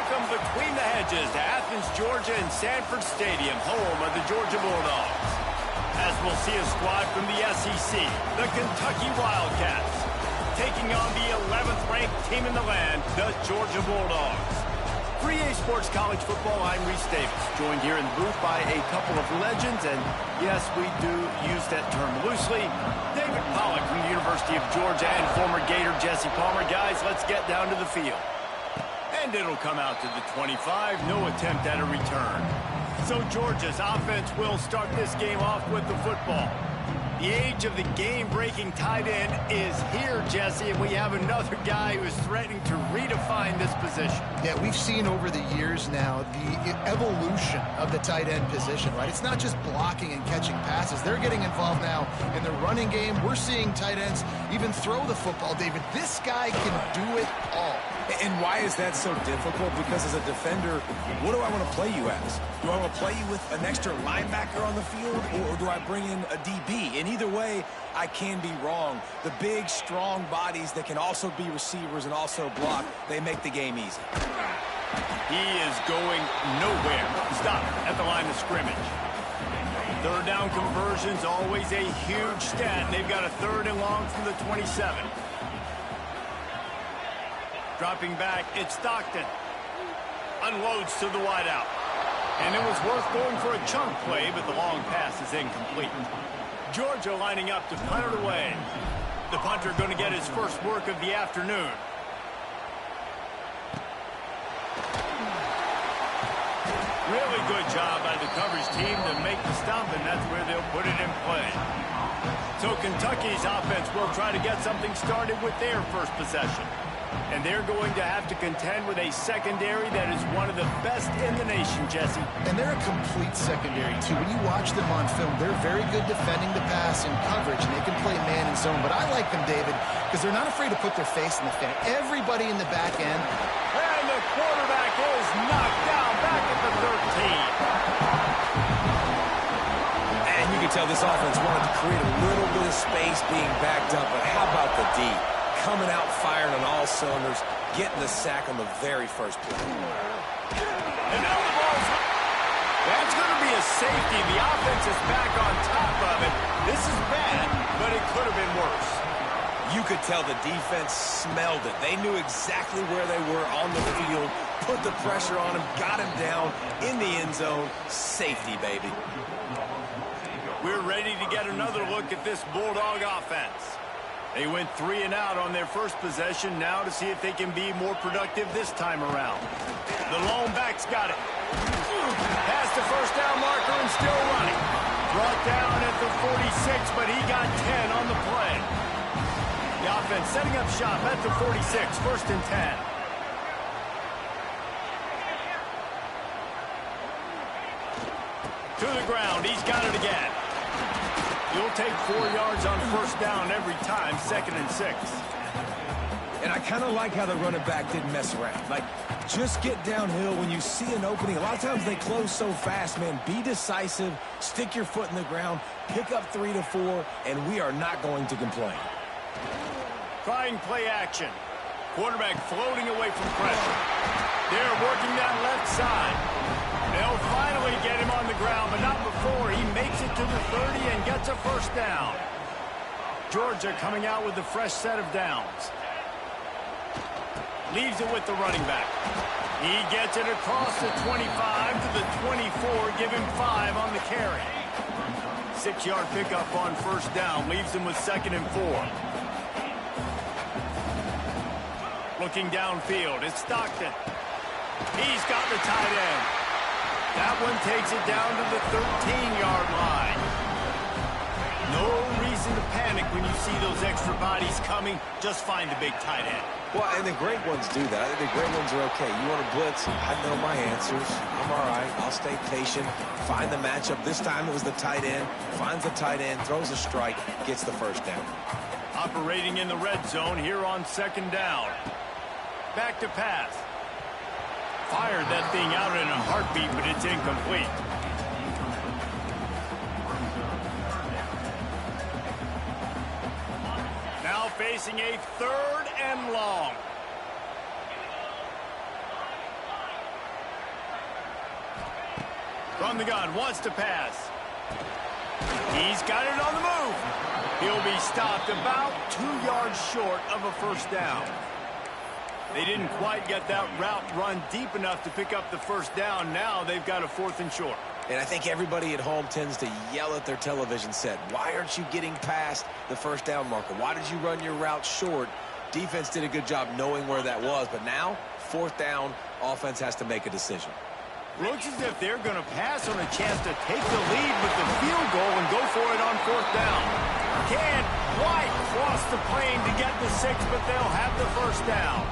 Welcome between the hedges to Athens, Georgia and Sanford Stadium, home of the Georgia Bulldogs. As we'll see a squad from the SEC, the Kentucky Wildcats, taking on the 11th ranked team in the land, the Georgia Bulldogs. For EA Sports College Football, I'm Reese Davis, joined here in the booth by a couple of legends, and yes, we do use that term loosely. David Pollack from the University of Georgia and former Gator Jesse Palmer. Guys, let's get down to the field. And it'll come out to the 25, no attempt at a return. So Georgia's offense will start this game off with the football. The age of the game-breaking tight end is here, Jesse, and we have another guy who is threatening to redefine this position. Yeah, we've seen over the years now the evolution of the tight end position, right? It's not just blocking and catching passes. They're getting involved now in the running game. We're seeing tight ends even throw the football, David. This guy can do it all. And why is that so difficult? Because as a defender, what do I want to play you as? Do I want to play you with an extra linebacker on the field, or do I bring in a DB? And either way, I can be wrong. The big, strong bodies that can also be receivers and also block, they make the game easy. He is going nowhere. Stop at the line of scrimmage. Third down conversions, always a huge stat. They've got a 3rd and long from the 27. Dropping back, it's Stockton. Unloads to the wideout. And it was worth going for a chunk play, but the long pass is incomplete. Georgia lining up to punt it away. The punter going to get his first work of the afternoon. Really good job by the coverage team to make the stop, and that's where they'll put it in play. So Kentucky's offense will try to get something started with their first possession. And they're going to have to contend with a secondary that is one of the best in the nation, Jesse. And they're a complete secondary, too. When you watch them on film, they're very good defending the pass and coverage, and they can play man and zone. But I like them, David, because they're not afraid to put their face in the fan. Everybody in the back end. And the quarterback is knocked down back at the 13. And you can tell this offense wanted to create a little bit of space being backed up, but how about the D? Coming out firing on all cylinders, getting the sack on the very first play. And now the ball's... That's going to be a safety. The offense is back on top of it. This is bad, but it could have been worse. You could tell the defense smelled it. They knew exactly where they were on the field, put the pressure on him, got him down in the end zone. Safety, baby. We're ready to get another look at this Bulldog offense. They went 3 and out on their first possession, now to see if they can be more productive this time around. The lone back's got it. Past the first down marker and still running. Brought down at the 46, but he got 10 on the play. The offense setting up shop at the 46, 1st and 10. To the ground, he's got it again. You'll take 4 yards on first down every time, 2nd and 6. And I kind of like how the running back didn't mess around. Like, just get downhill when you see an opening. A lot of times they close so fast, man. Be decisive, stick your foot in the ground, pick up 3 to 4, and we are not going to complain. Trying play action. Quarterback floating away from pressure. They're working that left side. They'll finally get him on the ground, but not before. He makes it to the 30 and gets a first down. Georgia coming out with a fresh set of downs. Leaves it with the running back. He gets it across the 25 to the 24, give him 5 on the carry. 6-yard pickup on first down, leaves him with 2nd and 4. Looking downfield, it's Stockton. He's got the tight end. That one takes it down to the 13-yard line. No reason to panic when you see those extra bodies coming. Just find the big tight end. Well, and the great ones do that. The great ones are okay. You want to blitz? I know my answers. I'm all right. I'll stay patient. Find the matchup. This time it was the tight end. Finds the tight end, throws a strike, gets the first down. Operating in the red zone here on 2nd down. Back to pass. Fired that thing out in a heartbeat, but it's incomplete. Now facing a 3rd and long. From the gun, wants to pass. He's got it on the move. He'll be stopped about 2 yards short of a first down. They didn't quite get that route run deep enough to pick up the first down. Now they've got a 4th and short. And I think everybody at home tends to yell at their television set. Why aren't you getting past the first down marker? Why did you run your route short? Defense did a good job knowing where that was. But now, 4th down, offense has to make a decision. Looks as if they're going to pass on a chance to take the lead with the field goal and go for it on 4th down. Can't quite cross the plane to get the 6, but they'll have the first down.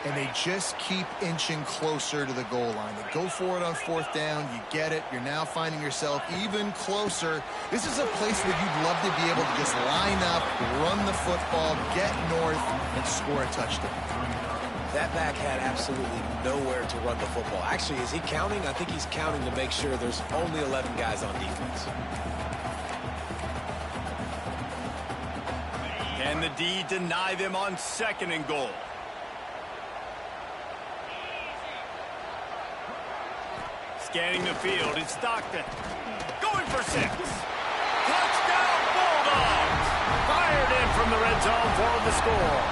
And they just keep inching closer to the goal line. They go for it on 4th down. You get it. You're now finding yourself even closer. This is a place where you'd love to be able to just line up, run the football, get north, and score a touchdown. That back had absolutely nowhere to run the football. Actually, is he counting? I think he's counting to make sure there's only 11 guys on defense. Can the D deny them on 2nd and goal? Scanning the field, it's Stockton. Going for 6. Touchdown Bulldogs! Fired in from the red zone for the score.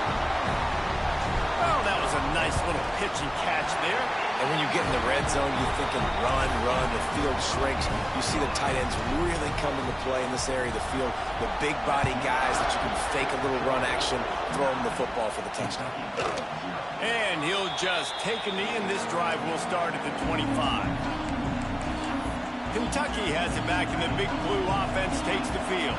Well, that was a nice little pitch and catch there. And when you get in the red zone, you're thinking run, the field shrinks. You see the tight ends really come into play in this area of the field. The big body guys that you can fake a little run action, throw them the football for the touchdown. And he'll just take a knee, and this drive will start at the 25. Kentucky has it back, and the big blue offense takes the field.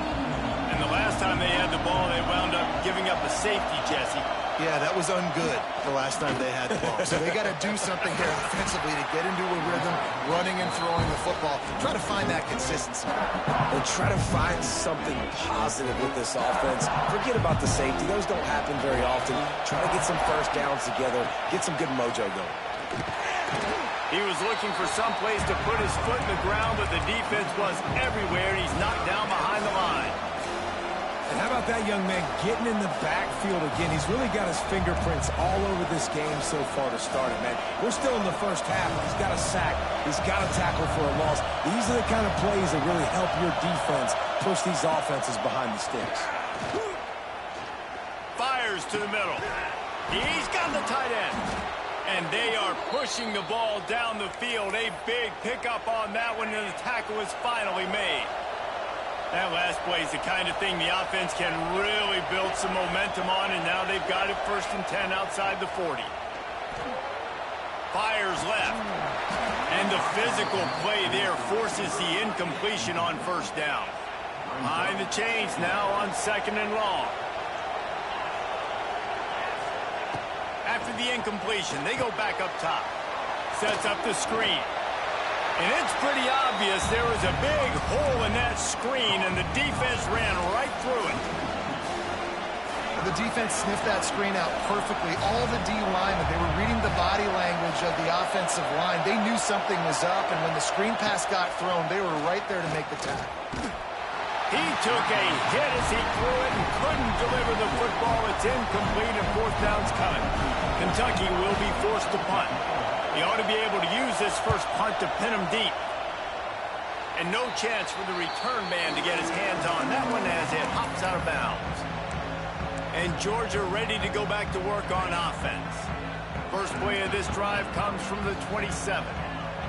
And the last time they had the ball, they wound up giving up a safety, Jesse. Yeah, that was ungood the last time they had the ball. So they got to do something here offensively to get into a rhythm, running and throwing the football. Try to find that consistency. And try to find something positive with this offense. Forget about the safety. Those don't happen very often. Try to get some first downs together, get some good mojo going. He was looking for some place to put his foot in the ground, but the defense was everywhere, and he's knocked down behind the line. And how about that young man getting in the backfield again? He's really got his fingerprints all over this game so far to start it, man. We're still in the first half. He's got a sack. He's got a tackle for a loss. These are the kind of plays that really help your defense push these offenses behind the sticks. Fires to the middle. He's got the tight end. And they are pushing the ball down the field. A big pickup on that one, and the tackle is finally made. That last play is the kind of thing the offense can really build some momentum on, and now they've got it 1st and 10 outside the 40. Fires left. And the physical play there forces the incompletion on 1st down. Behind the chains now on 2nd and long. After the incompletion, they go back up top. Sets up the screen. And it's pretty obvious there was a big hole in that screen, and the defense ran right through it. The defense sniffed that screen out perfectly. All the D linemen, they were reading the body language of the offensive line. They knew something was up, and when the screen pass got thrown, they were right there to make the tackle. He took a hit as he threw it and couldn't deliver the football. It's incomplete, and 4th down's coming. Kentucky will be forced to punt. He ought to be able to use this first punt to pin him deep. And no chance for the return man to get his hands on that one as it hops out of bounds. And Georgia ready to go back to work on offense. First play of this drive comes from the 27.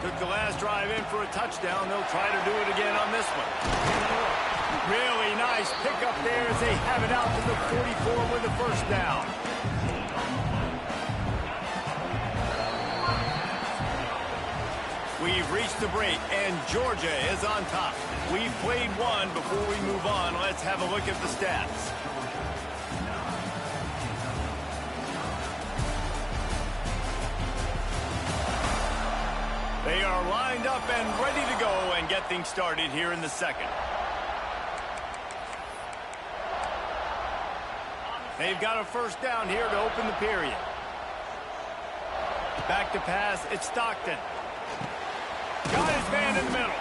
Took the last drive in for a touchdown. They'll try to do it again on this one. Really nice pickup there as they have it out to the 44 with the first down. We've reached the break, and Georgia is on top. We've played one. Before we move on, let's have a look at the stats. They are lined up and ready to go and get things started here in the 2nd. They've got a first down here to open the period. Back to pass, it's Stockton. Got his man in the middle.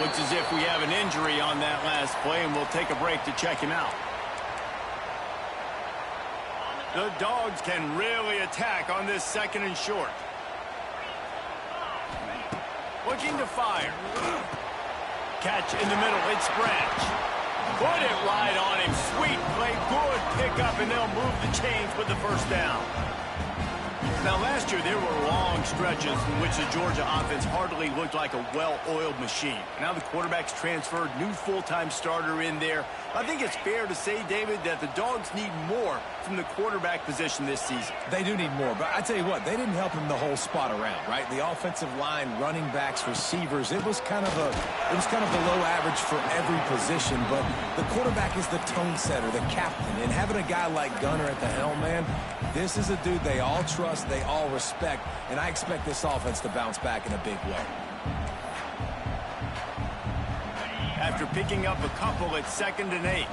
Looks as if we have an injury on that last play, and we'll take a break to check him out. The Dogs can really attack on this 2nd and short. Looking to fire. Catch in the middle. It's Branch. Put it right on him. Sweet play. Good pickup, and they'll move the chains with the first down. Now, last year, there were long stretches in which the Georgia offense hardly looked like a well-oiled machine. Now the quarterback's transferred, new full-time starter in there. I think it's fair to say, David, that the Dogs need more from the quarterback position this season. They do need more, but I tell you what, they didn't help him the whole spot around, right? The offensive line, running backs, receivers, it was kind of below average for every position, but the quarterback is the tone setter, the captain, and having a guy like Gunner at the helm, man, this is a dude they all trust, they all respect, and I expect this offense to bounce back in a big way. After picking up a couple at 2nd and 8.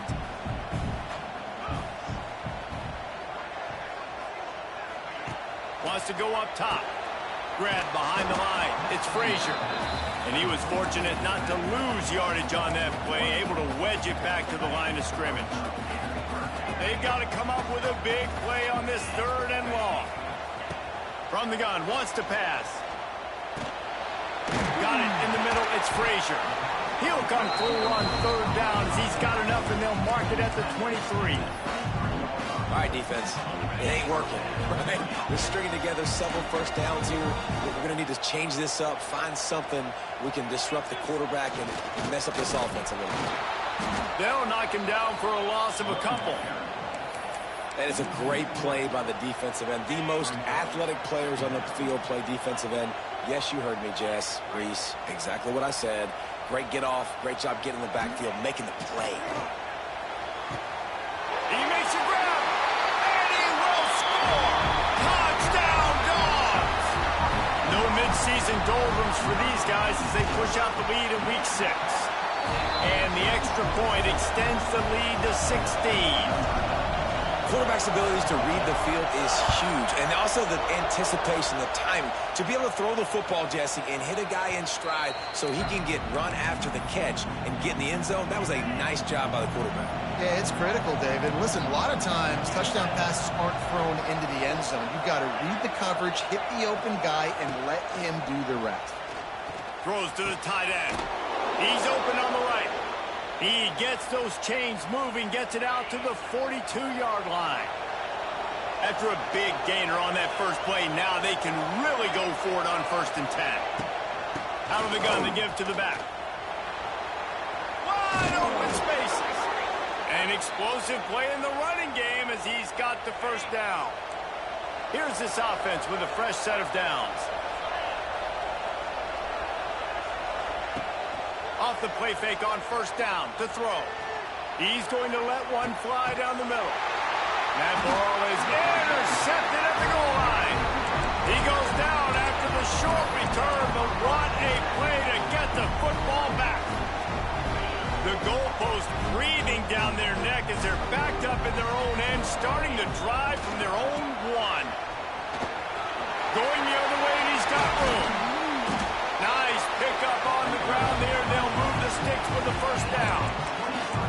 Wants to go up top. Grab behind the line. It's Frazier. And he was fortunate not to lose yardage on that play, able to wedge it back to the line of scrimmage. They've got to come up with a big play on this 3rd and long. From the gun, wants to pass. Got it in the middle, it's Frazier. He'll come through on 3rd down as he's got enough, and they'll mark it at the 23. All right, defense, it ain't working, right? We're stringing together several first downs here. We're going to need to change this up, find something we can disrupt the quarterback and mess up this offense a little bit. They'll knock him down for a loss of a couple. That is a great play by the defensive end. The most athletic players on the field play defensive end. Yes, you heard me, Jess, Reese. Exactly what I said. Great get off. Great job getting in the backfield, making the play. He makes a grab, and he will score. Touchdown, Dogs! No midseason doldrums for these guys as they push out the lead in Week 6. And the extra point extends the lead to 16. Quarterback's abilities to read the field is huge, and also the anticipation, the timing. To be able to throw the football, Jesse, and hit a guy in stride so he can get run after the catch and get in the end zone, that was a nice job by the quarterback. Yeah, it's critical, David. Listen, a lot of times touchdown passes aren't thrown into the end zone. You've got to read the coverage, hit the open guy, and let him do the rest. Throws to the tight end. He's open on the right. He gets those chains moving, gets it out to the 42-yard line. After a big gainer on that first play, now they can really go for it on 1st and 10. Out of the gun to give to the back. Wide open spaces. An explosive play in the running game as he's got the first down. Here's this offense with a fresh set of downs. Off the play fake on 1st down to throw. He's going to let one fly down the middle. That ball is intercepted at the goal line. He goes down after the short return, but what a play to get the football back. The goalpost breathing down their neck as they're backed up in their own end, starting to drive from their own 1. Going the other way, and he's got room. Nice pickup on the ground there. They'll move the sticks with the first down.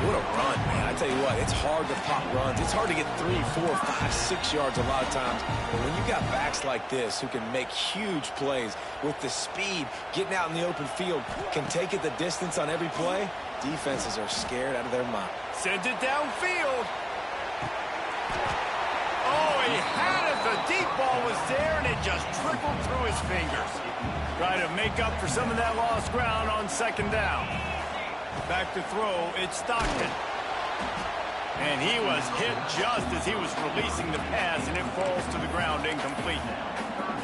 What a run, man. I tell you what, it's hard to pop runs. It's hard to get 3, 4, 5, 6 yards a lot of times. But when you've got backs like this who can make huge plays with the speed, getting out in the open field, can take it the distance on every play, defenses are scared out of their mind. Sends it downfield. Oh, he had it. The deep ball was there, and it just trickled through his fingers. Try to make up for some of that lost ground on 2nd down. Back to throw, it's Stockton. And he was hit just as he was releasing the pass, and it falls to the ground incomplete.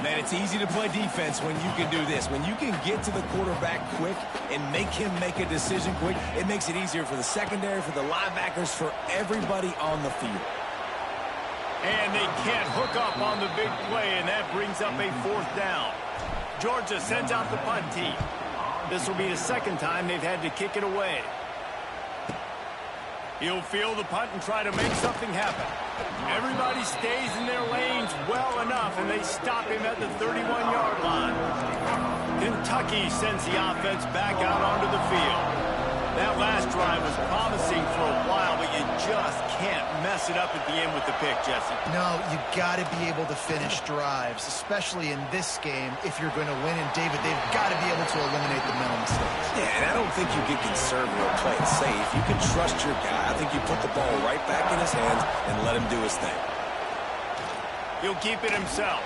Man, it's easy to play defense when you can do this. When you can get to the quarterback quick and make him make a decision quick, it makes it easier for the secondary, for the linebackers, for everybody on the field. And they can't hook up on the big play, and that brings up a 4th down. Georgia sends out the punt team. This will be the 2nd time they've had to kick it away. He'll field the punt and try to make something happen. Everybody stays in their lanes well enough, and they stop him at the 31-yard line. Kentucky sends the offense back out onto the field. That last drive was promising for a while, but you just can't mess it up at the end with the pick, Jesse. No, you got to be able to finish drives, especially in this game if you're going to win. And, David, they've got to be able to eliminate the mental mistakes. Yeah, and I don't think you get conservative or play it safe. You can trust your guy. I think you put the ball right back in his hands and let him do his thing. He'll keep it himself.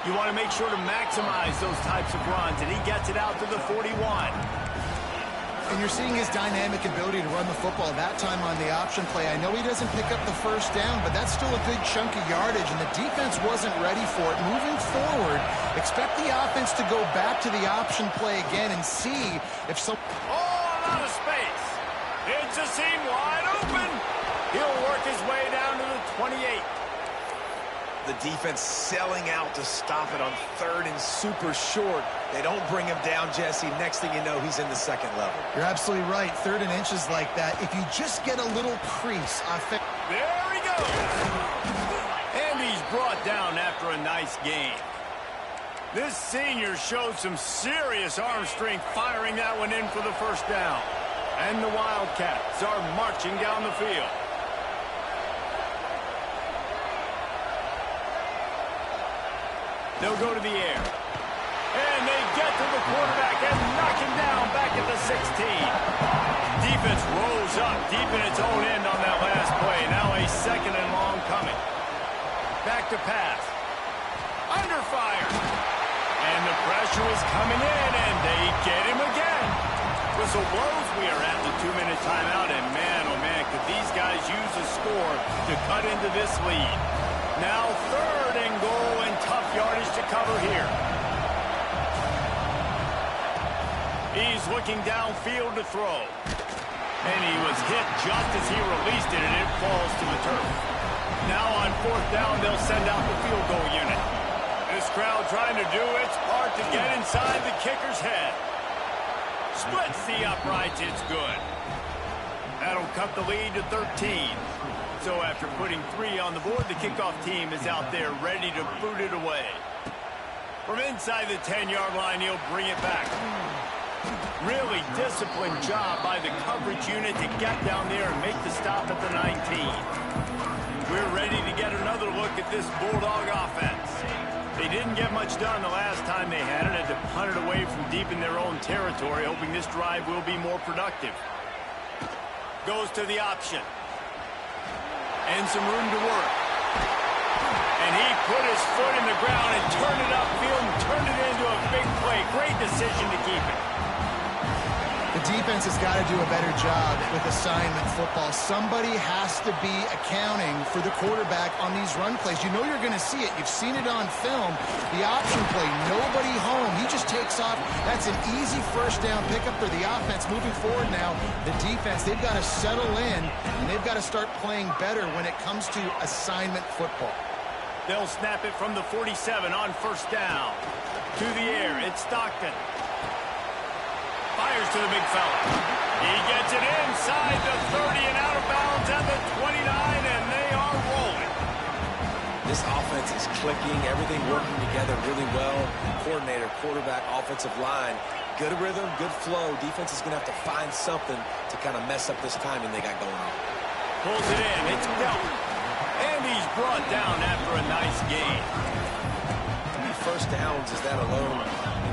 You want to make sure to maximize those types of runs, and he gets it out to the 41. And you're seeing his dynamic ability to run the football that time on the option play. I know he doesn't pick up the first down, but that's still a good chunk of yardage, and the defense wasn't ready for it. Moving forward, expect the offense to go back to the option play again and see if some... Oh, out of space. It's a seam wide open. He'll work his way down to the 28. The defense selling out to stop it on third and super short. They don't bring him down, Jesse. Next thing you know, he's in the second level. You're absolutely right. Third and inches like that, if you just get a little crease. There he goes. And he's brought down after a nice gain. This senior showed some serious arm strength firing that one in for the first down. And the Wildcats are marching down the field. They'll go to the air. And they get to the quarterback and knock him down back at the 16. Defense rolls up deep in its own end on that last play. Now a second and long coming. Back to pass. Under fire. And the pressure is coming in, and they get him again. Whistle blows. We are at the 2-minute timeout, and man, oh man, could these guys use a score to cut into this lead. Now third and goal, and tough yardage to cover here. He's looking downfield to throw. And he was hit just as he released it, and it falls to the turf. Now on fourth down, they'll send out the field goal unit. This crowd trying to do its part to get inside the kicker's head. Splits the uprights, it's good. That'll cut the lead to 13. So after putting 3 on the board, the kickoff team is out there ready to boot it away. From inside the 10-yard line, he'll bring it back. Really disciplined job by the coverage unit to get down there and make the stop at the 19. We're ready to get another look at this Bulldog offense. They didn't get much done the last time they had it, had to punt it away from deep in their own territory, hoping this drive will be more productive. Goes to the option. And some room to work. And he put his foot in the ground and turned it upfield and turned it into a big play. Great decision to keep it. The defense has got to do a better job with assignment football. Somebody has to be accounting for the quarterback on these run plays. You know you're going to see it. You've seen it on film. The option play, nobody home. He just takes off. That's an easy first down pickup for the offense. Moving forward now, the defense, they've got to settle in, and they've got to start playing better when it comes to assignment football. They'll snap it from the 47 on first down. To the air, it's Stockton. Fires to the big fella. He gets it inside the 30 and out of bounds at the 29, and they are rolling. This offense is clicking, everything working together really well. Coordinator, quarterback, offensive line. Good rhythm, good flow. Defense is going to have to find something to kind of mess up this timing they got going on. Pulls it in. It's dealt. And he's brought down after a nice gain. How many first downs is that alone?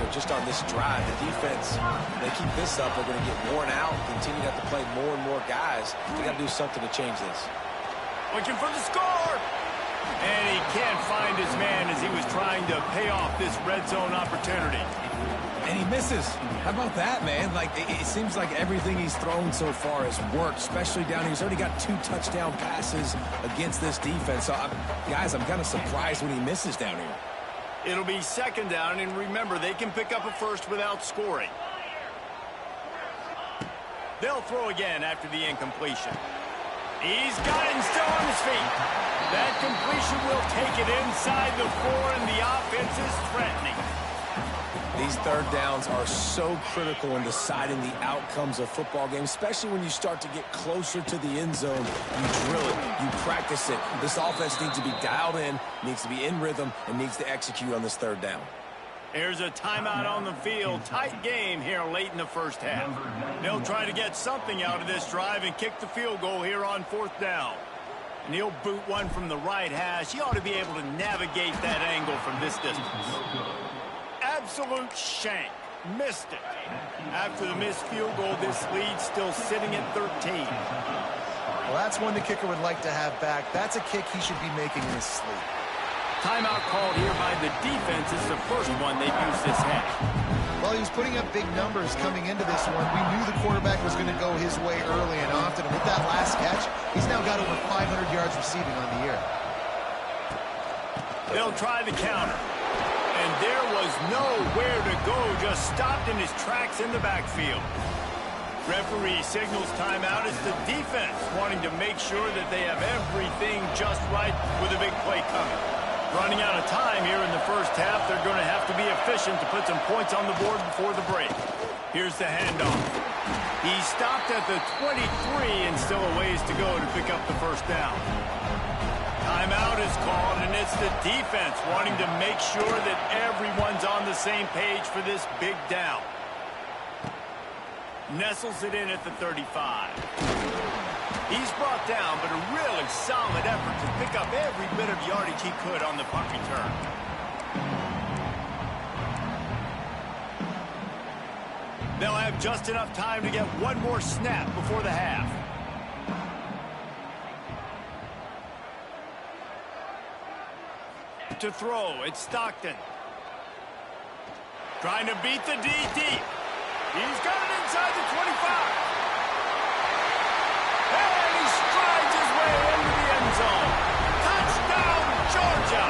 Just on this drive, the defense, they keep this up, they're going to get worn out, continue to have to play more and more guys. They got to do something to change this. Looking for the score. And he can't find his man as he was trying to pay off this red zone opportunity. And he misses. How about that, man? Like, it seems like everything he's thrown so far has worked, especially down here. He's already got 2 touchdown passes against this defense. So, guys, I'm kind of surprised when he misses down here. It'll be second down, and remember, they can pick up a first without scoring. They'll throw again after the incompletion. He's got it and still on his feet. That completion will take it inside the 4, and the offense is threatening. These third downs are so critical in deciding the outcomes of football games, especially when you start to get closer to the end zone. You drill it, you practice it. This offense needs to be dialed in, needs to be in rhythm, and needs to execute on this third down. Here's a timeout on the field. Tight game here late in the first half. They'll try to get something out of this drive and kick the field goal here on 4th down. And he'll boot one from the right hash. He ought to be able to navigate that angle from this distance. Absolute shank. Missed it. After the missed field goal, this lead's still sitting at 13. Well, that's one the kicker would like to have back. That's a kick he should be making in his sleep. Timeout called here by the defense. Is the first one they've used this half. Well, he was putting up big numbers coming into this one. We knew the quarterback was going to go his way early and often. And with that last catch, he's now got over 500 yards receiving on the year. They'll try the counter. And there was nowhere to go. Just stopped in his tracks in the backfield. Referee signals timeout. It's the defense wanting to make sure that they have everything just right with a big play coming. Running out of time here in the first half. They're going to have to be efficient to put some points on the board before the break. Here's the handoff. He stopped at the 23 and still a ways to go to pick up the first down. Timeout is called, and it's the defense wanting to make sure that everyone's on the same page for this big down. Nestles it in at the 35. He's brought down, but a really solid effort to pick up every bit of yardage he could on the punt return. They'll have just enough time to get one more snap before the half. To throw, it's Stockton. Trying to beat the D deep. He's got it inside the 25. And he strides his way into the end zone. Touchdown, Georgia!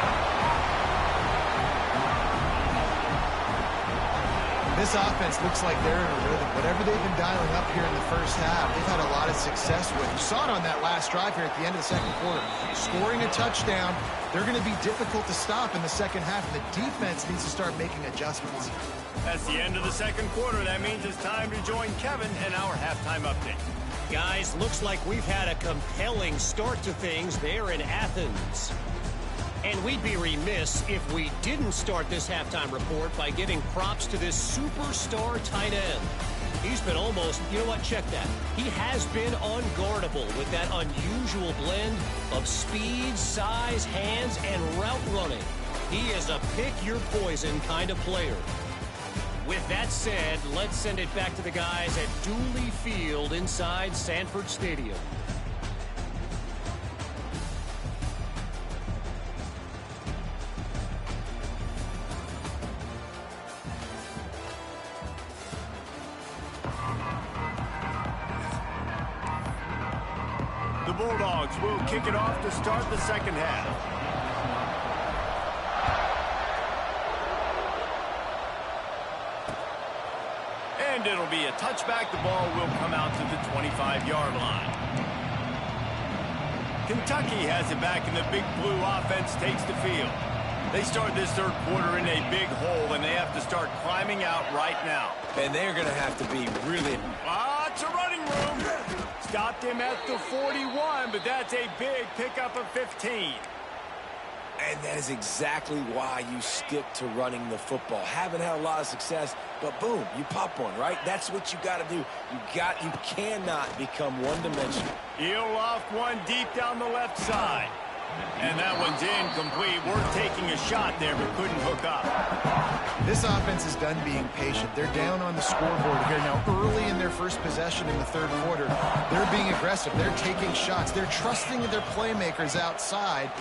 This offense looks like they're in a rhythm. Whatever they've been dialing up here in the first half, they've had a lot of success with. You saw it on that last drive here at the end of the second quarter. Scoring a touchdown, they're going to be difficult to stop in the second half, and the defense needs to start making adjustments. That's the end of the second quarter. That means it's time to join Kevin and our halftime update. Guys, looks like we've had a compelling start to things there in Athens. And we'd be remiss if we didn't start this halftime report by giving props to this superstar tight end. He's been almost, you know what, check that. He has been unguardable with that unusual blend of speed, size, hands, and route running. He is a pick-your-poison kind of player. With that said, let's send it back to the guys at Dooley Field inside Sanford Stadium. The Bulldogs will kick it off to start the second half. And it'll be a touchback. The ball will come out to the 25-yard line. Kentucky has it back, and the Big Blue offense takes the field. They start this third quarter in a big hole, and they have to start climbing out right now. And they're going to have to be really... It's a running room. Stopped him at the 41, but that's a big pickup of 15. And that is exactly why you stick to running the football. Haven't had a lot of success, but boom, you pop one, right? That's what you got to do. You cannot become one-dimensional. He'll loft one deep down the left side. And that one's incomplete. Worth taking a shot there, but couldn't hook up. This offense is done being patient. They're down on the scoreboard here. Now, early in their first possession in the third quarter, they're being aggressive. They're taking shots. They're trusting their playmakers outside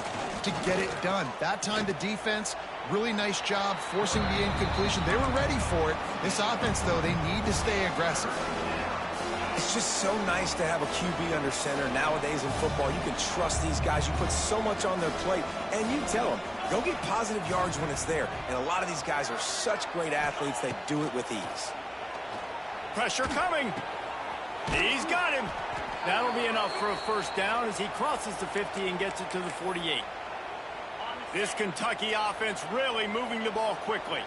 to get it done. That time, the defense, really nice job forcing the incompletion. They were ready for it. This offense, though, they need to stay aggressive. It's just so nice to have a QB under center. Nowadays in football, you can trust these guys. You put so much on their plate, and you tell them, go get positive yards when it's there. And a lot of these guys are such great athletes, they do it with ease. Pressure coming. He's got him. That'll be enough for a first down as he crosses the 50 and gets it to the 48. This Kentucky offense really moving the ball quickly.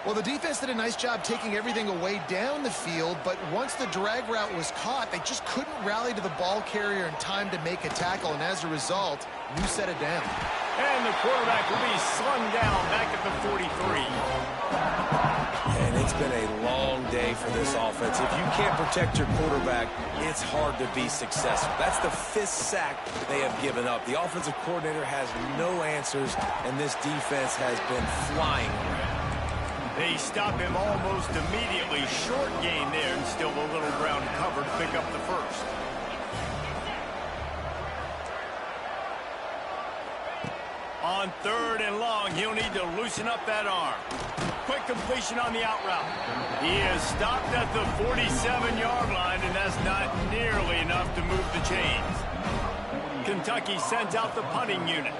Well, the defense did a nice job taking everything away down the field, but once the drag route was caught, they just couldn't rally to the ball carrier in time to make a tackle, and as a result, you set it down. And the quarterback will be slung down back at the 43. And it's been a long day for this offense. If you can't protect your quarterback, it's hard to be successful. That's the 5th sack they have given up. The offensive coordinator has no answers, and this defense has been flying around. They stop him almost immediately. Short gain there, and still a little ground cover to pick up the first. On 3rd and long, he'll need to loosen up that arm. Quick completion on the out route. He is stopped at the 47-yard line, and that's not nearly enough to move the chains. Kentucky sends out the punting unit.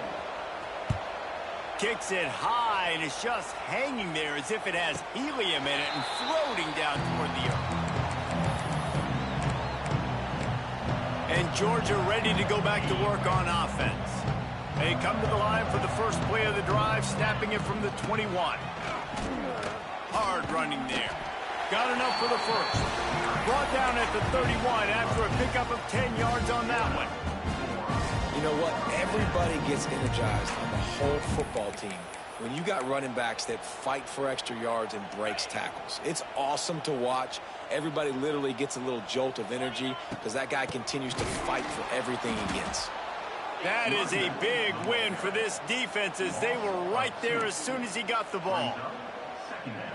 Kicks it high, and it's just hanging there as if it has helium in it and floating down toward the earth. And Georgia ready to go back to work on offense. They come to the line for the first play of the drive, snapping it from the 21. Hard running there. Got enough for the first. Brought down at the 31 after a pickup of 10 yards on that one. You know what? Everybody gets energized on the whole football team when you got running backs that fight for extra yards and breaks tackles. It's awesome to watch. Everybody literally gets a little jolt of energy because that guy continues to fight for everything he gets. That is a big win for this defense as they were right there as soon as he got the ball.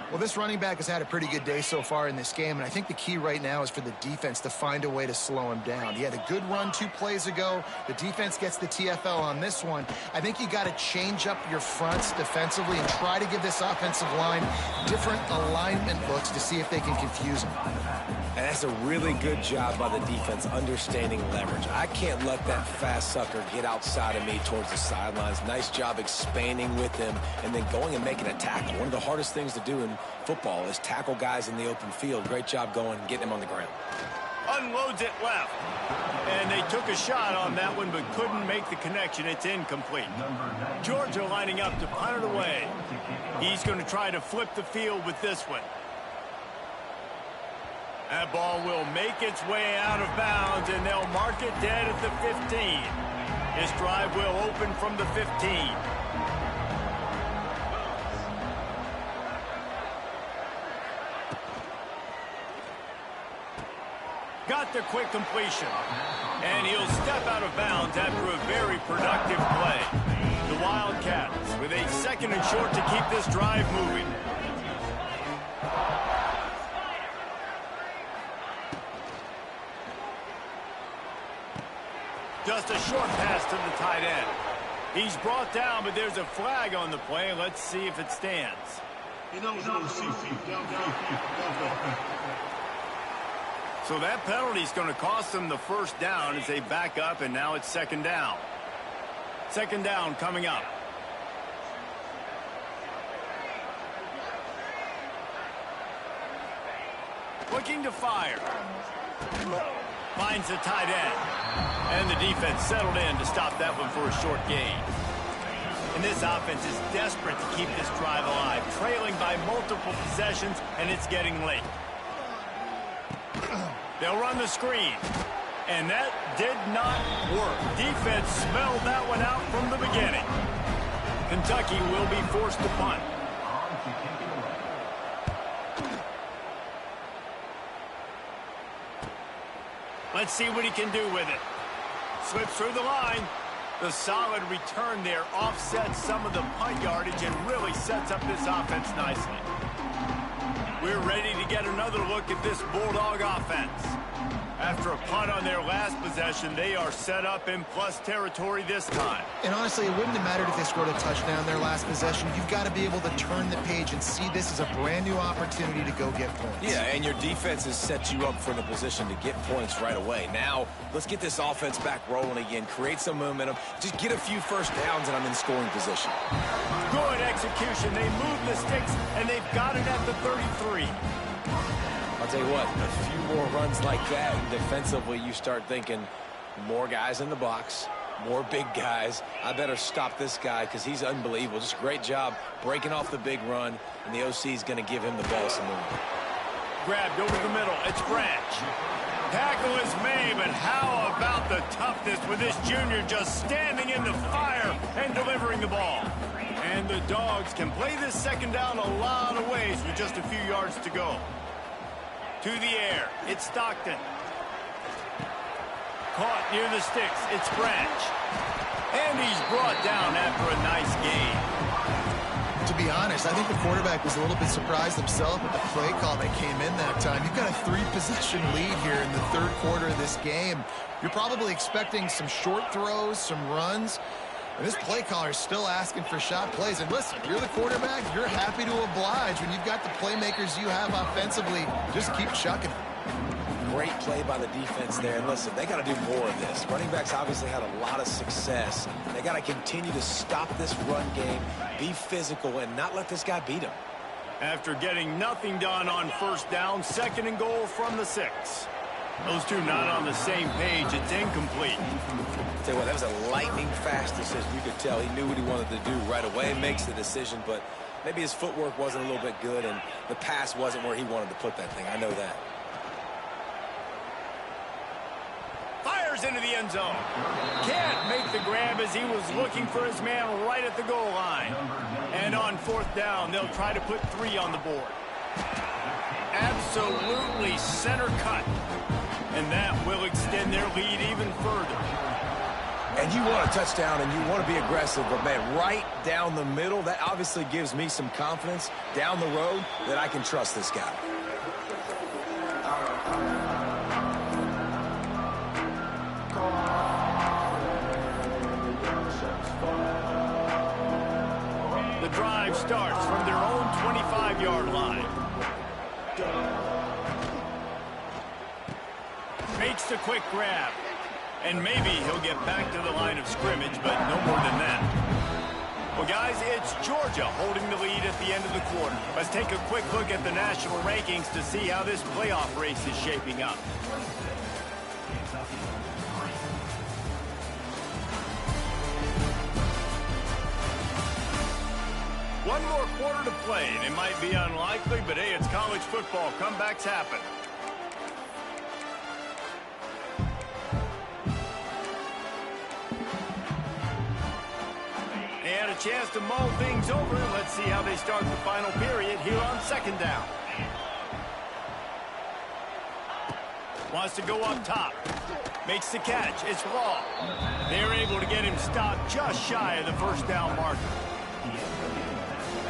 Well, this running back has had a pretty good day so far in this game, and I think the key right now is for the defense to find a way to slow him down. He had a good run 2 plays ago. The defense gets the TFL on this one. I think you got to change up your fronts defensively and try to give this offensive line different alignment looks to see if they can confuse him. And that's a really good job by the defense understanding leverage. I can't let that fast sucker get outside of me towards the sidelines. Nice job expanding with him and then going and making a tackle. One of the hardest things to do in football is tackle guys in the open field. Great job going and getting him on the ground. Unloads it left. And they took a shot on that one but couldn't make the connection. It's incomplete. Georgia lining up to punt it away. He's going to try to flip the field with this one. That ball will make its way out of bounds, and they'll mark it dead at the 15. This drive will open from the 15. Got the quick completion. And he'll step out of bounds after a very productive play. The Wildcats with a 2nd and short to keep this drive moving. Just a short pass to the tight end. He's brought down, but there's a flag on the play. Let's see if it stands. So that penalty is going to cost them the first down as they back up, and now it's 2nd down. 2nd down coming up. Looking to fire. Finds the tight end. And the defense settled in to stop that one for a short gain. And this offense is desperate to keep this drive alive, trailing by multiple possessions, and it's getting late. They'll run the screen. And that did not work. Defense smelled that one out from the beginning. Kentucky will be forced to punt. Let's see what he can do with it. Slips through the line. The solid return there offsets some of the punt yardage and really sets up this offense nicely. We're ready to get another look at this Bulldog offense. After a punt on their last possession, they are set up in plus territory this time. And honestly, it wouldn't have mattered if they scored a touchdown their last possession. You've got to be able to turn the page and see this as a brand new opportunity to go get points. Yeah, and your defense has set you up for the position to get points right away. Now, let's get this offense back rolling again, create some momentum, just get a few first downs, and I'm in scoring position. Good execution. They move the sticks, and they've got it at the 33. I'll tell you what, a few more runs like that, and defensively you start thinking more guys in the box, more big guys. I better stop this guy because he's unbelievable. Just a great job breaking off the big run, and the OC is going to give him the ball some more. Grabbed over the middle. It's Branch. Tackle is made, but how about the toughness with this junior just standing in the fire and delivering the ball? And the Dogs can play this second down a lot of ways with just a few yards to go. To the air, it's Stockton. Caught near the sticks, it's Branch. And he's brought down after a nice gain. To be honest, I think the quarterback was a little bit surprised himself with the play call that came in that time. You've got a 3-possession lead here in the third quarter of this game. You're probably expecting some short throws, some runs. And this play caller is still asking for shot plays. And listen, if you're the quarterback, you're happy to oblige. When you've got the playmakers you have offensively, just keep chucking it. Great play by the defense there. And listen, they got to do more of this. Running backs obviously had a lot of success. They got to continue to stop this run game, be physical, and not let this guy beat them. After getting nothing done on first down, 2nd and goal from the 6. Those two not on the same page. It's incomplete. Tell you what, that was a lightning-fast decision. You could tell he knew what he wanted to do right away. Makes the decision, but maybe his footwork wasn't a little bit good, and the pass wasn't where he wanted to put that thing. I know that. Fires into the end zone. Can't make the grab as he was looking for his man right at the goal line. And on 4th down, they'll try to put 3 on the board. Absolutely center cut. And that will extend their lead even further. And you want a touchdown and you want to be aggressive, but man, right down the middle, that obviously gives me some confidence down the road that I can trust this guy. The drive starts from their own 25-yard line. Makes the quick grab. And maybe he'll get back to the line of scrimmage, but no more than that. Well, guys, it's Georgia holding the lead at the end of the quarter. Let's take a quick look at the national rankings to see how this playoff race is shaping up. One more quarter to play, and it might be unlikely, but hey, it's college football. Comebacks happen. They had a chance to mull things over. Let's see how they start the final period here on 2nd down. Wants to go up top. Makes the catch. It's Law. They're able to get him stopped just shy of the 1st down marker.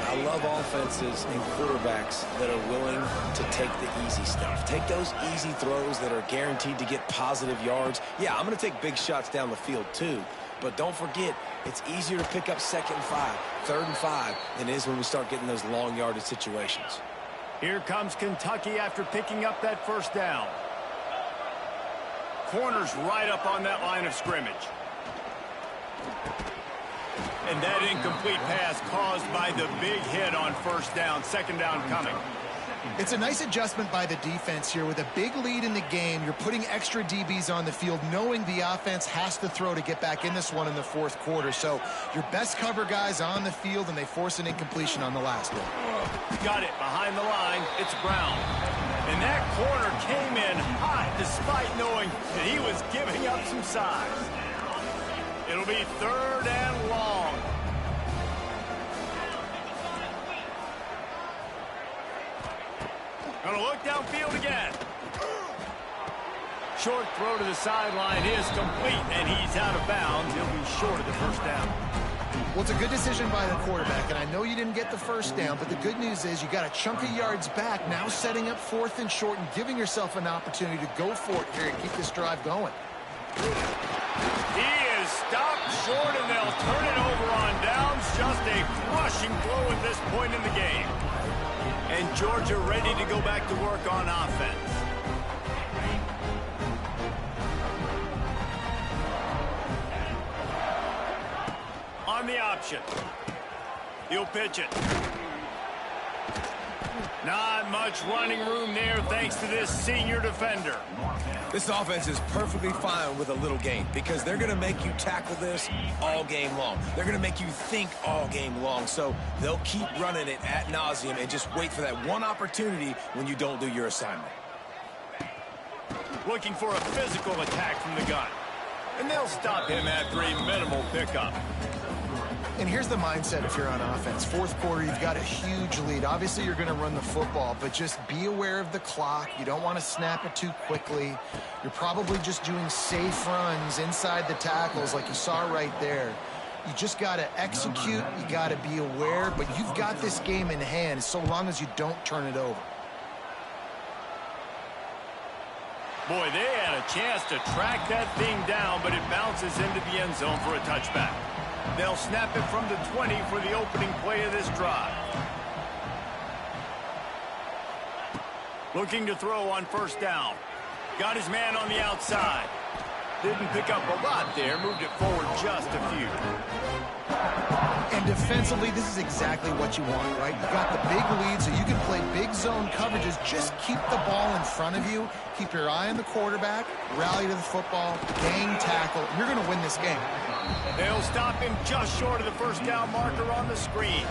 I love offenses and quarterbacks that are willing to take the easy stuff. Take those easy throws that are guaranteed to get positive yards. Yeah, I'm going to take big shots down the field too. But don't forget, it's easier to pick up 2nd and 5, 3rd and 5 than it is when we start getting those long yardage situations. Here comes Kentucky after picking up that 1st down. Corners right up on that line of scrimmage. And that incomplete pass caused by the big hit on 1st down. 2nd down coming. It's a nice adjustment by the defense here. With a big lead in the game, you're putting extra DBs on the field, knowing the offense has to throw to get back in this one in the 4th quarter. So your best cover guys on the field, and they force an incompletion on the last one. Got it behind the line. It's Brown. And that corner came in hot despite knowing that he was giving up some size. It'll be 3rd and long. Gonna look downfield again. Short throw to the sideline is complete, and he's out of bounds. He'll be short of the 1st down. Well, it's a good decision by the quarterback, and I know you didn't get the 1st down, but the good news is you got a chunk of yards back, now setting up 4th and short and giving yourself an opportunity to go for it here and keep this drive going. He is stopped short, and they'll turn it over on downs. Just a crushing blow at this point in the game. And Georgia ready to go back to work on offense. On the option. He'll pitch it. Not much running room there thanks to this senior defender. This offense is perfectly fine with a little game because they're going to make you tackle this all game long. They're going to make you think all game long. So they'll keep running it ad nauseum and just wait for that one opportunity when you don't do your assignment. looking for a physical attack from the gun. And they'll stop him after a minimal pickup. And here's the mindset if you're on offense. Fourth quarter, you've got a huge lead. Obviously, you're going to run the football, but just be aware of the clock. You don't want to snap it too quickly. You're probably just doing safe runs inside the tackles like you saw right there. You just got to execute. You got to be aware, but you've got this game in hand so long as you don't turn it over. Boy, they had a chance to track that thing down, but it bounces into the end zone for a touchback. They'll snap it from the 20 for the opening play of this drive. Looking to throw on first down. Got his man on the outside. Didn't pick up a lot there, moved it forward just a few. And defensively, this is exactly what you want, right? You got the big lead, so you can play big zone coverages. Just keep the ball in front of you. Keep your eye on the quarterback. Rally to the football. Gang tackle. You're going to win this game. They'll stop him just short of the first down marker on the screen.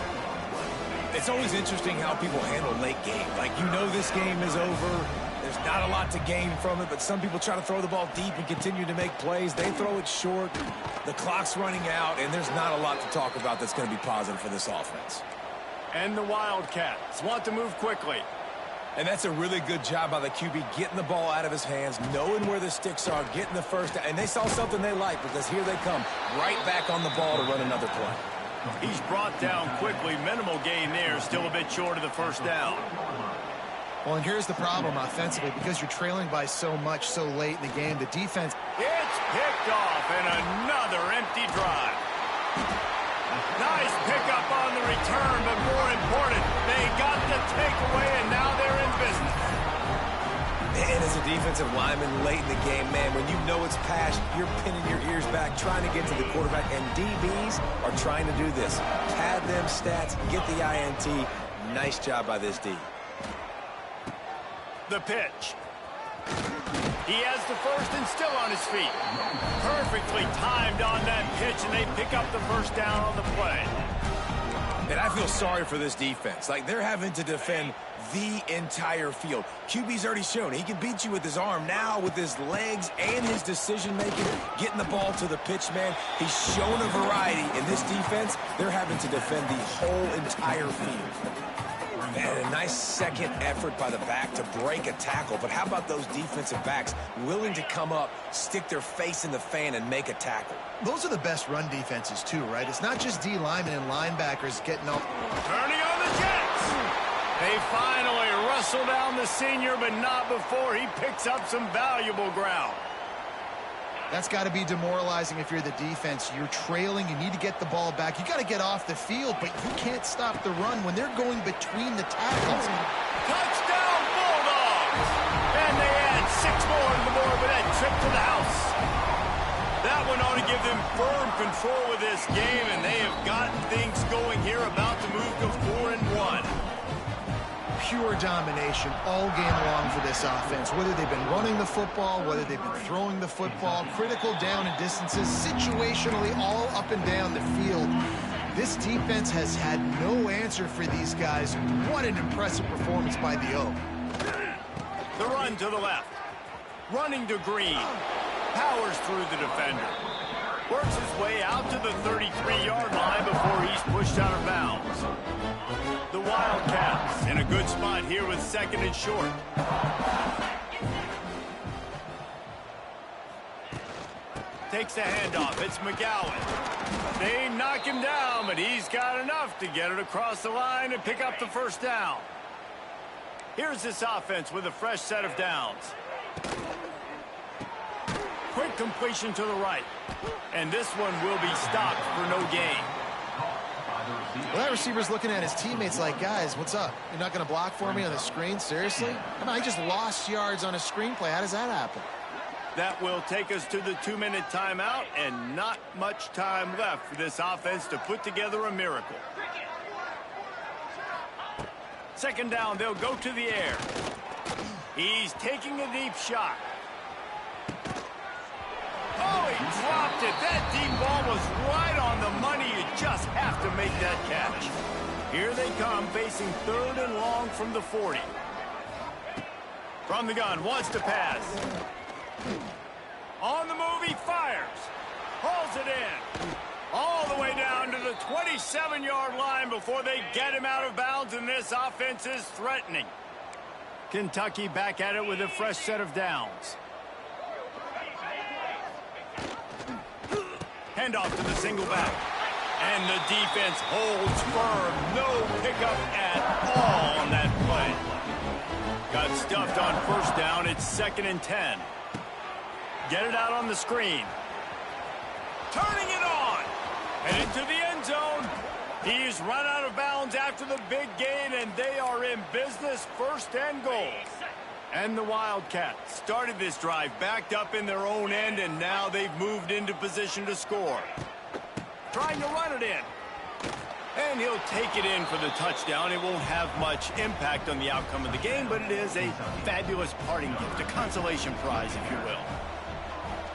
It's always interesting how people handle late game. Like, you know this game is over. There's not a lot to gain from it, but some people try to throw the ball deep and continue to make plays. They throw it short. The clock's running out, and there's not a lot to talk about that's going to be positive for this offense. And the Wildcats want to move quickly. And that's a really good job by the QB, getting the ball out of his hands, knowing where the sticks are, getting the first down. And they saw something they like, because here they come, right back on the ball to run another play. He's brought down quickly. Minimal gain there, still a bit short of the first down. Well, and here's the problem offensively, because you're trailing by so much so late in the game, the defense... It's picked off, and another empty drive. Nice pickup on the return, but more important, they got the takeaway, and now they're in business. And as a defensive lineman late in the game, man, when you know it's past, you're pinning your ears back, trying to get to the quarterback, and DBs are trying to do this. Pad them stats, get the INT. Nice job by this D. The pitch. He has the first and still on his feet. Perfectly timed on that pitch, and they pick up the first down on the play. And I feel sorry for this defense. Like, they're having to defend the entire field. QB's already shown he can beat you with his arm. Now with his legs and his decision-making, getting the ball to the pitch, man, he's shown a variety. In this defense, they're having to defend the whole entire field. And a nice second effort by the back to break a tackle. But how about those defensive backs willing to come up, stick their face in the fan, and make a tackle? Those are the best run defenses, too, right? It's not just D linemen and linebackers getting up. Turning on the Jets. They finally wrestle down the senior, but not before he picks up some valuable ground. That's got to be demoralizing if you're the defense. You're trailing. You need to get the ball back. You got to get off the field, but you can't stop the run when they're going between the tackles. Touchdown, Bulldogs! And they add 6 more to the board with that trip to the house. That one ought to give them firm control of this game, and they have gotten things going here, about to move to 4-1. Pure domination all game long for this offense. Whether they've been running the football, whether they've been throwing the football, critical down and distances, situationally all up and down the field. This defense has had no answer for these guys. What an impressive performance by the O. The run to the left. Running to Green. Powers through the defender. Works his way out to the 33-yard line before he's pushed out of bounds. The Wildcats in a good spot here with second and short. Takes the handoff. It's McGowan. They knock him down, but he's got enough to get it across the line and pick up the first down. Here's this offense with a fresh set of downs. Quick completion to the right. And this one will be stopped for no gain. Well, that receiver's looking at his teammates like, guys, what's up? You're not going to block for me on the screen? Seriously? I mean, I just lost yards on a screenplay. How does that happen? That will take us to the 2-minute timeout, and not much time left for this offense to put together a miracle. Second down, they'll go to the air. He's taking a deep shot. Oh, he dropped it. That deep ball was right on the money. You just have to make that catch. Here they come, facing 3rd and long from the 40. From the gun, wants to pass. On the move, he fires. Hauls it in. All the way down to the 27-yard line before they get him out of bounds, and this offense is threatening. Kentucky back at it with a fresh set of downs. Handoff to the single back. And the defense holds firm. No pickup at all on that play. Got stuffed on first down. It's 2nd and 10. Get it out on the screen. Turning it on. And into the end zone. He's run out of bounds after the big gain, and they are in business, 1st and goal. And the Wildcats started this drive backed up in their own end, and now they've moved into position to score. Trying to run it in. And he'll take it in for the touchdown. It won't have much impact on the outcome of the game, but it is a fabulous parting gift, a consolation prize, if you will.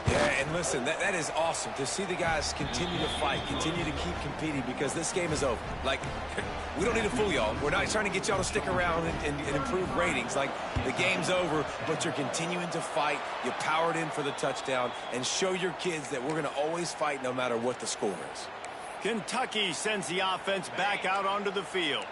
Yeah, and listen, that is awesome to see the guys continue to fight, continue to keep competing, because this game is over. Like, we don't need to fool y'all. We're not trying to get y'all to stick around and improve ratings. Like, the game's over, but you're continuing to fight. You powered in for the touchdown, and show your kids that we're going to always fight no matter what the score is. Kentucky sends the offense back out onto the field.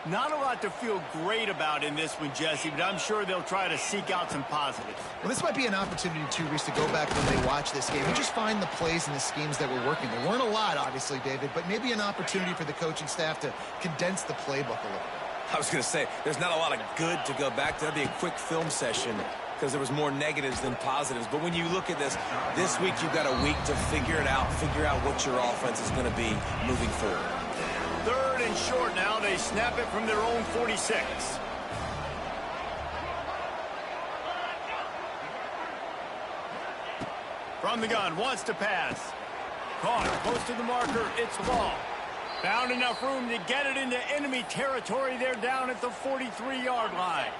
Not a lot to feel great about in this one, Jesse, but I'm sure they'll try to seek out some positives. Well, this might be an opportunity, too, Reese, to go back when they watch this game and just find the plays and the schemes that were working. There weren't a lot, obviously, David, but maybe an opportunity for the coaching staff to condense the playbook a little bit. I was going to say, there's not a lot of good to go back to. That'd be a quick film session because there was more negatives than positives. But when you look at this week you've got a week to figure it out, figure out what your offense is going to be moving forward. 3rd and short now. They snap it from their own 46. From the gun, wants to pass. Caught, close to the marker, it's long. Found enough room to get it into enemy territory. They're down at the 43-yard line.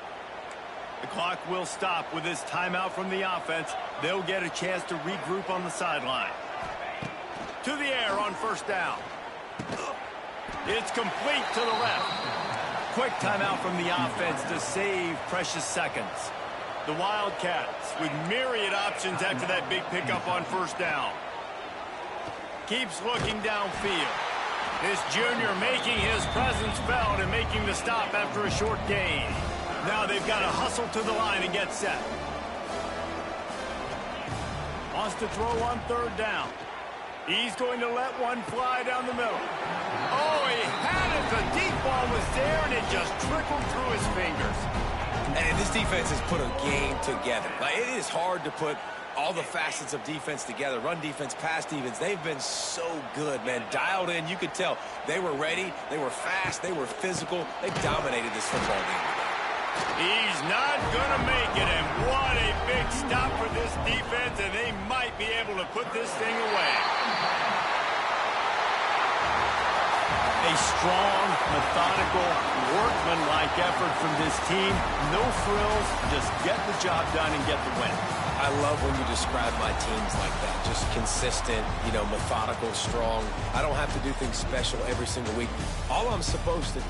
The clock will stop with this timeout from the offense. They'll get a chance to regroup on the sideline. To the air on 1st down. It's complete to the left. Quick timeout from the offense to save precious seconds. The Wildcats with myriad options after that big pickup on 1st down. Keeps looking downfield. This junior making his presence felt and making the stop after a short gain. Now they've got to hustle to the line and get set. Wants to throw on 3rd down. He's going to let one fly down the middle. Oh, he had it. The deep ball was there, and it just trickled through his fingers. And this defense has put a game together. Like, it is hard to put all the facets of defense together. Run defense, pass defense. They've been so good, man. Dialed in. You could tell they were ready. They were fast. They were physical. They dominated this football game. He's not going to make it, and what a big stop for this defense, and they might be able to put this thing away. A strong, methodical, workmanlike effort from this team. No frills, just get the job done and get the win. I love when you describe my teams like that. Just consistent, methodical, strong. I don't have to do things special every single week. All I'm supposed to do